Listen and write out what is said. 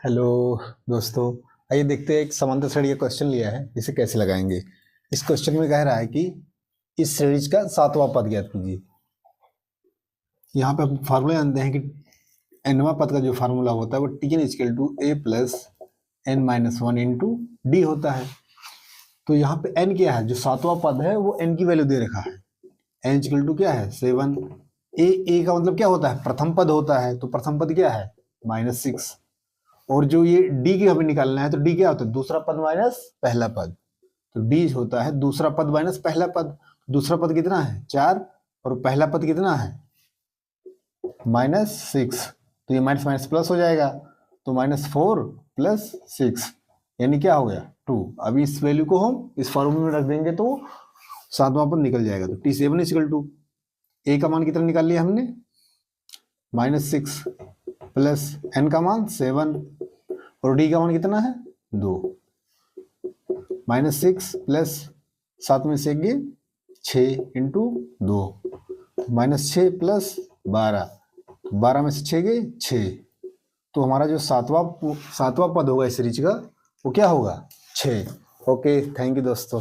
Hello दोस्तों, आइए देखते हैं। एक समांतर श्रेणी का क्वेश्चन लिया है, इसे कैसे लगाएंगे। इस क्वेश्चन में कह रहा है कि इस श्रेणी का सातवां पद ज्ञात कीजिए। यहाँ पे हम फार्मूला जानते हैं कि nवां पद का जो फार्मूला होता है वो T N equal to A plus N minus one into D होता है। तो यहाँ पे n क्या है, जो सातवां पद है वो n की वैल्यू दे रखा है। n इक्वल टू क्या है 7। ए का मतलब क्या होता है, प्रथम पद होता है। तो प्रथम पद क्या है -6। और जो ये डी की हमें निकालना है, तो डी क्या होता है, दूसरा पद माइनस पहला पद। तो डी होता है दूसरा पद माइनस पहला पद। दूसरा पद कितना है 4 और पहला पद कितना है -6। तो ये माइनस माइनस प्लस हो जाएगा, तो -4 प्लस 6 यानी क्या हो गया 2। अभी इस वैल्यू को हम इस फॉर्मूले में रख देंगे तो सातवां पद निकल जाएगा। तो T7 इक्वल टू ए का मान कितना निकाल लिया हमने -6 प्लस एन का मान 7 और डी का मान कितना है 2। -6 प्लस 7 में से 6 इंटू 2 -6 प्लस 12 में से 6 गए 6। तो हमारा जो सातवां पद होगा इस सीरीज का वो क्या होगा 6। ओके, थैंक यू दोस्तों।